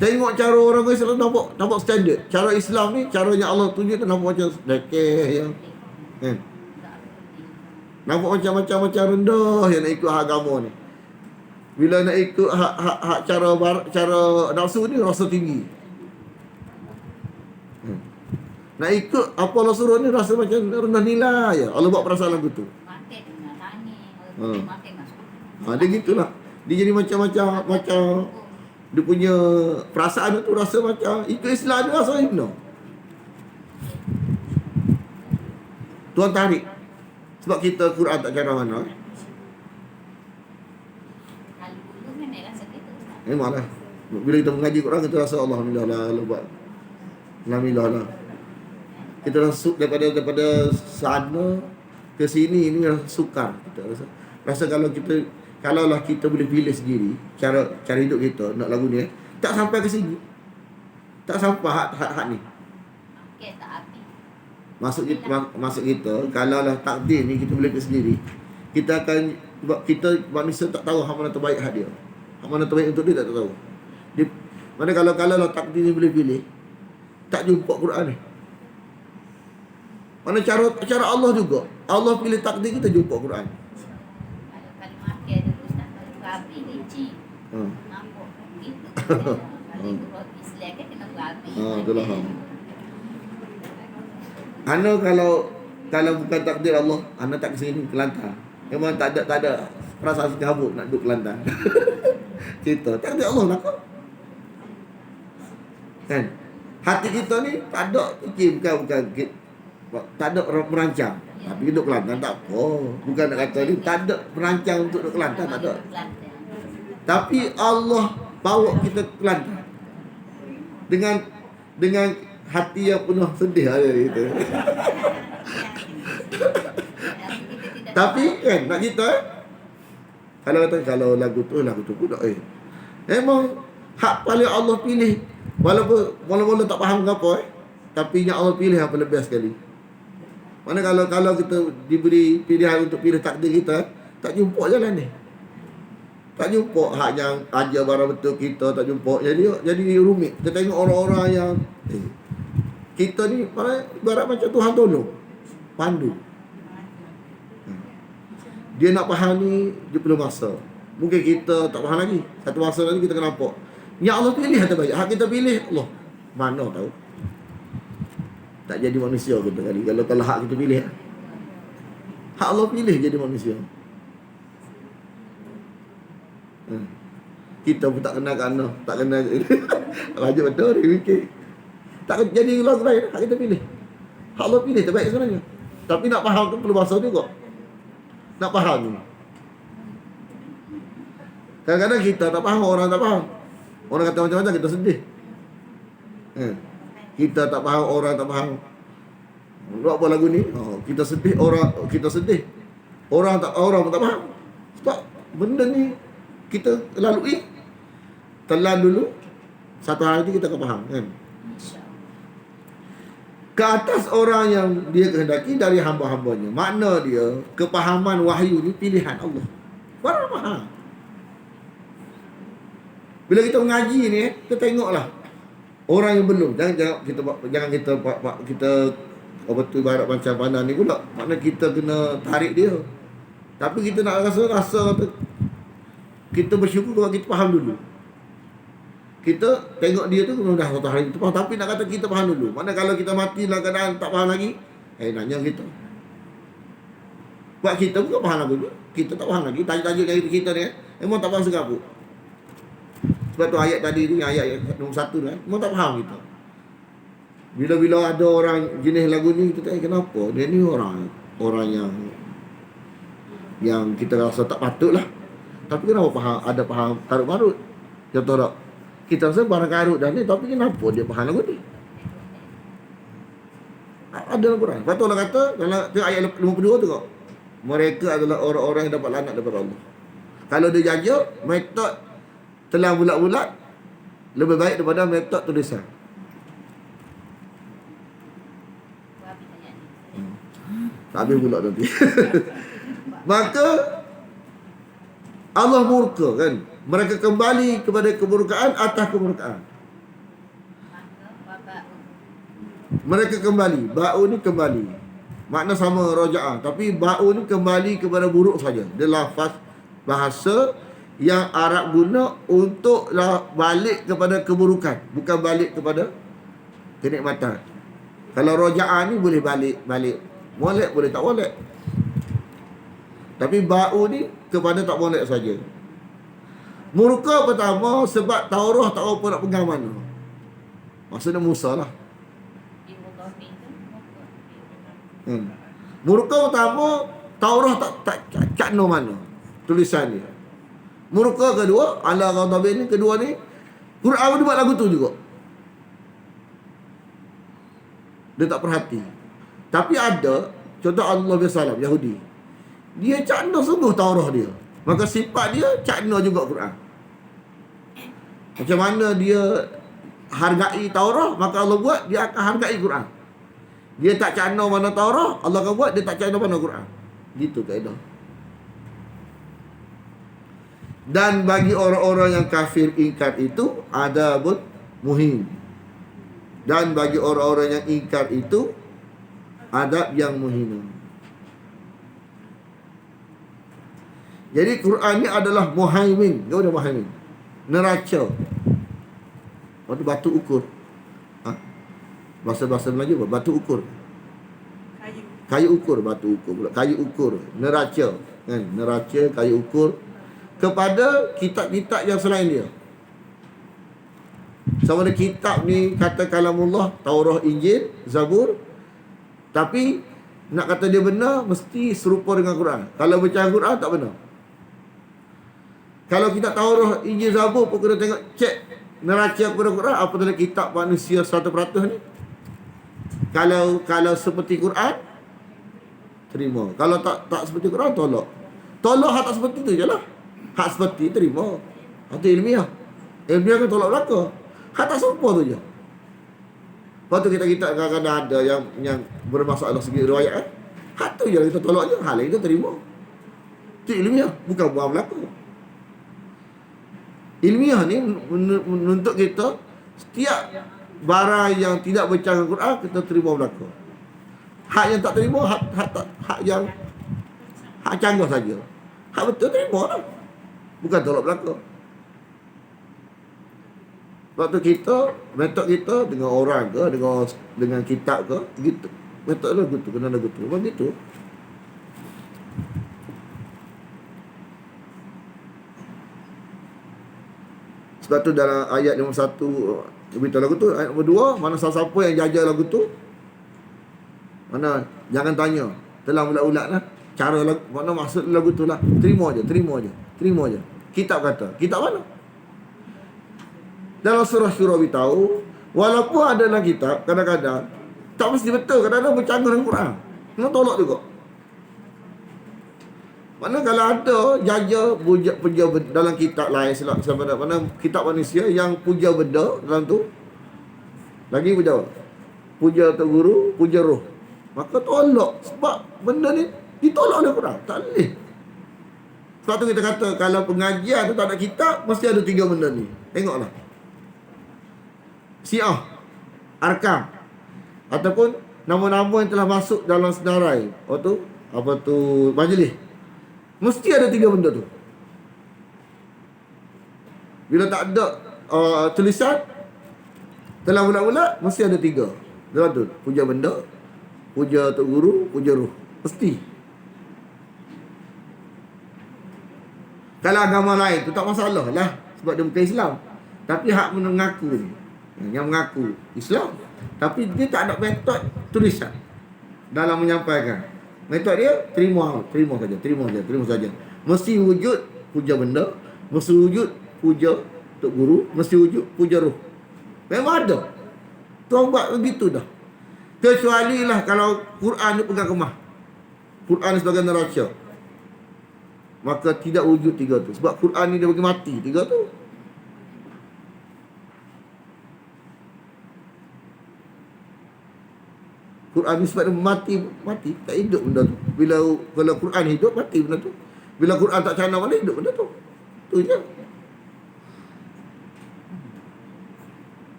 Tengok cara orang Islam nampak standard. Cara Islam ni, caranya Allah tunjuk tu nampak macam lekeh ya. Kan? Nampak macam rendah yang nak ikut hak agama ni. Bila nak ikut hak cara nafsu ni rasa tinggi. Nak ikut apa Allah suruh ni rasa macam rendah nilai ya. Allah buat perasaan lagu tu. Makan dengan tani. Makan masuk. Dia gitulah. Dia jadi macam dia punya perasaan tu rasa macam ikut Islam dia rasa hina. Tuan tarik. Sebab kita Quran tak cara mana. Kalau dulu memang rasa gitu. Memanglah. Bila kita mengaji Quran kita rasa alhamdulillah lah Allah buat. Alhamdulillah lah. Kita rasa daripada sana ke sini ini rasa sukar kita rasa kalaulah kita boleh pilih sendiri cara hidup kita nak lagu ni tak sampai ke sini. Tak sampai hak ni. Okey tak habis. Maksud kita kalaulah takdir ni kita boleh ke sendiri, kita akan sebab kita manusia tak tahu hak mana terbaik hak dia. Hak mana terbaik untuk dia tak tahu. Dia mana kalaulah takdir ni boleh pilih tak jumpa Quran ni. Mana cara Allah juga. Allah pilih takdir kita jumpa Quran. Kalau makan dulu tak tahu habis licin. Nampak gitu. Kalau ikut Islam kan kena habis. Itulah. Ana kalau bukan takdir Allah, ana tak ke sini Kelantan. Memang tak ada perasaan kabut nak duduk Kelantan. Cerita takdir Allah nak. Kan? Hati kita ni tak ada fikir bukan tak ada merancang. Tapi duduk Kelantan tak apa. Bukan nak kata ni tak ada merancang untuk duduk Kelantan, tak ada. Tapi Allah bawa kita ke Kelantan dengan hati yang penuh sedih ada gitu. Tapi kan nak kita kalau lagu tu pun memang hak paling Allah pilih. Walaupun tak faham apa tapi yang Allah pilih apa lebih sekali. Mana kalau kita diberi pilihan untuk pilih takdir kita, tak jumpa jalan ni. Tak jumpa hak yang ajar barang betul kita tak jumpa. Jadi rumit. Kita tengok orang-orang yang kita ni ibarat macam Tuhan tolong, pandu. Dia nak faham ni dia perlu masa. Mungkin kita tak faham lagi. Satu masa nanti kita akan nampak. Yang Allah pilih yang terbaik. Hak kita pilih Allah. Mana tahu. Tak jadi manusia kita kali. Kalau hak kita pilih. Hak Allah pilih jadi manusia. Kita pun tak kenal kan. Tak kenal. Raja betul dia fikir. Tak jadi lagu lain. Hak kita pilih. Hak Allah pilih terbaik sebenarnya. Tapi nak faham tu perlu masa juga. Nak faham ni. Kadang-kadang kita tak faham, orang tak faham. Orang kata macam-macam kita sedih. Kita tak faham, orang tak faham. Buat apa lagu ni? Kita sedih, kita sedih. Orang pun tak faham. Sebab benda ni kita lalui. Telan dulu. Satu hari kita akan faham kan. Ke atas orang yang dia kehendaki dari hamba-hambanya. Makna dia kepahaman wahyu ni pilihan Allah. Barang faham. Bila kita mengaji ni, kita tengoklah Orang yang belum, jangan kita apa tu ibarat macam panah ni pula. Makna kita kena tarik dia. Tapi kita nak rasa kata kita bersyukur kalau kita faham dulu. Kita tengok dia tu dah satu hari kita faham, tapi nak kata kita faham dulu. Makna kalau kita mati dalam keadaan tak faham lagi, naknya kita. Buat kita bukan faham lagi. Kita tak faham lagi. Tajuk-tajuk dari kita ni memang tak faham segala. Sebab tu ayat tadi ni, ayat nombor 1 tu kan, memang tak faham kita. Bila-bila ada orang jenis lagu ni, kita tanya kenapa? Dia ni orang yang kita rasa tak patut lah. Tapi kenapa ada faham karut marut? Contoh tak? Kita rasa barang karut dah ni, tapi kenapa dia faham lagu ni? Ada dalam Quran. Lepas tu Allah kata, dalam ayat 52 tu kok, mereka adalah orang-orang yang dapat laknat daripada Allah. Kalau dia jaja, metod telang bulat-bulat lebih baik daripada metod tulisan. Tak habis pula nanti. Maka Allah murka kan. Mereka kembali kepada kemurkaan atas kemurkaan. Mereka kembali. Ba'u ni kembali. Makna sama roja'ah. Tapi ba'u ni kembali kepada buruk saja. Dia lafaz bahasa yang Arab guna untuk balik kepada keburukan. Bukan balik kepada kenikmatan. Kalau roja'ah ni boleh balik. Molek boleh tak molek. Tapi ba'u ni kepada tak molek saja. Murka pertama sebab Taurah tak apa nak pegang mana. Maksudnya Musa lah. Murka pertama Taurah tak cakno mana tulisan dia. Murka kedua ala ghadabin ni, kedua ni Quran dia buat lagu tu juga. Dia tak perhati. Tapi ada contoh Allah bin Salam Yahudi. Dia cakna sungguh Taurah dia. Maka sifat dia cakna juga Quran. Macam mana dia hargai Taurah, maka Allah buat dia akan hargai Quran. Dia tak cakna mana Taurah, Allah akan buat dia tak cakna mana Quran. Gitu kaedah. Dan bagi orang-orang yang kafir ingkar itu adabun muhin. Dan bagi orang-orang yang ingkar itu adab yang menghina. Jadi Quran ni adalah muhaimin. Dia ada muhaimin. Neraca. Waktu batu ukur. Bahasa Melayu apa? Batu ukur. Kayu ukur, batu ukur pula. Kayu ukur, neraca. Kan? Neraca, kayu ukur kepada kitab-kitab yang selain dia. Sama ada kitab ni kata kalamullah, Taurah, Injil, Zabur. Tapi nak kata dia benar mesti serupa dengan Quran. Kalau baca Quran tak benar. Kalau kita Taurah, Injil, Zabur pun kena tengok cek neraca kepada Quran apa dalam kitab manusia 100% ni. Kalau seperti Quran terima. Kalau tak seperti Quran tolak. Tolak hak tak seperti tu jelah. Hak seperti terima. Itu ilmiah. Ilmiah kan tolak belaka. Hak tak serupa tu je. Lepas tu kita kadang-kadang ada yang bermasalah segi riwayat. Hak tu je kita tolak je. Hal lain kita terima. Itu ilmiah. Bukan buang belaka. Ilmiah ni menuntut kita setiap barang yang tidak bercanggah Quran kita terima belaka. Hak yang tak terima hak yang hak canggah saja. Hak betul terima lah. Bukan tolak belaka. Sebab tu metod kita dengan orang ke, dengan kitab ke, gitu. Metod lagu tu, kena lagu tu. Memang gitu. Sebab tu dalam ayat nombor 1 beritahu lagu tu, ayat nombor 2, mana siapa yang jaja lagu tu, mana jangan tanya, telah ulat-ulat lah cara lagu, mana maksud lagu tu lah, terima je. Kitab kata, kitab mana? Dalam surah Syura beritahu, walaupun ada dalam kitab, kadang-kadang tak mesti betul, kadang-kadang bercanggah dengan Quran, kena tolak juga. Mana kalau ada jaja puja dalam kitab lain sama ada mana kitab manusia yang puja benda dalam tu, lagi puja tu guru, puja roh, maka tolak sebab benda ni ditolak oleh Quran, tak boleh. Sebab tu kita kata kalau pengajian tu tak ada kitab, mesti ada 3 benda ni. Tengoklah. Syiah, Arkam, ataupun nama-nama yang telah masuk dalam senarai majlis. Mesti ada 3 benda tu. Bila tak ada tulisan telah bulat-bulat, mesti ada 3. Dalam tu, puja benda, puja tok guru, puja ruh. Mesti. Kalau agama lain tu tak masalah lah, sebab dia bukan Islam. Tapi hak mengaku ni, yang mengaku Islam, tapi dia tak ada metod tulisan dalam menyampaikan. Metod dia terima saja. Mesti wujud puja benda, mesti wujud puja tok guru, mesti wujud puja ruh. Memang ada. Tuan buat begitu dah. Kecuali lah kalau Quran dia pegang kemah, Quran sebagai neraca, maka tidak wujud 3 tu. Sebab Quran ni dia bagi mati 3 tu. Quran ni sebab dia mati, tak hidup benda tu. Kalau Quran hidup, mati benda tu. Bila Quran tak cana mana, hidup benda tu. Tu je.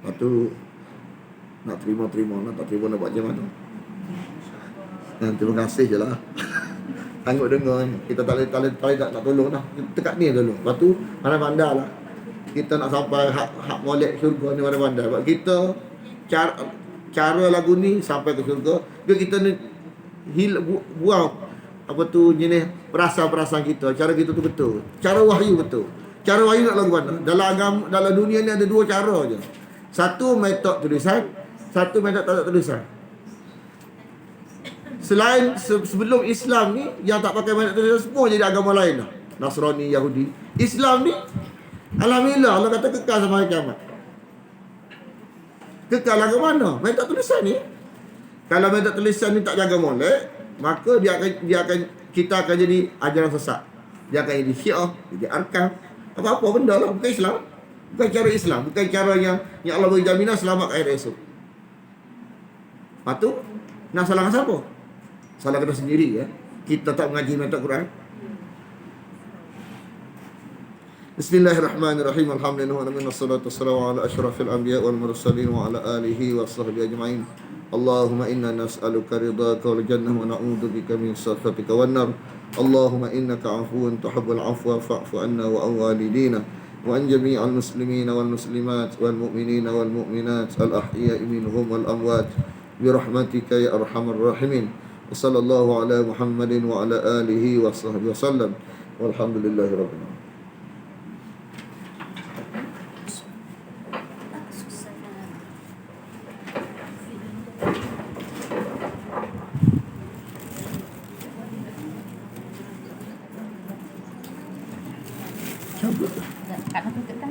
Lepas tu nak terima, nak tak terima nak buat macam mana. Terima kasih je lah. Tengok dengar ni. Kita tak boleh nak tolong dah. Kita tekat ni tolong. Lepas tu pandai-pandai lah. Kita nak sampai hak molek syurga ni pandai-pandai. Sebab kita cara lagu ni sampai ke syurga, dia kita ni buang jenis perasaan-perasaan kita. Cara kita tu betul. Cara wahyu betul. Cara wahyu nak lagu mana? Dalam dunia ni ada 2 cara je. Satu metod tulisan, satu metod tak ada tulisan. Selain sebelum Islam ni, yang tak pakai metod tulisan semua jadi agama lain dah. Nasrani, Yahudi. Islam ni, alhamdulillah Allah kata kekal sampai kiamat. Kekal lah ke mana? Metod tulisan ni. Kalau metod tulisan ni tak jaga molek, maka kita akan jadi ajaran sesat. Dia akan jadi Syiah, jadi Arkam, apa-apa benda lah, bukan Islam. Bukan cara Islam, bukan cara yang Allah beri jaminan selamat ke akhirat esok. Lepas tu, nak salahkan siapa? Salah kita sendiri ya. Kita tak mengaji metod Quran. Bismillahirrahmanirrahim. Alhamdulillah wassalatu wassalamu ala asyrafil anbiya wal mursalin wa ala alihi wa sahbihi ajma'in. Allahumma inna nas'aluka ridhaka wal jannah wa na'udzubika min sakhatika wan nar. Allahumma innaka 'afuwun tuhibbul 'afwa fa'fu 'anna wa an walidina wa an jami'al muslimina wal muslimat wal mu'minina wal mu'minat al ahya'i minhum wal amwat bi rahmatika ya arhamar rahimin. Wa sallallahu ala Muhammadin wa ala alihi wa sahbihi wasallam. Walhamdulillahirabbil alamin. Karena tutup kan.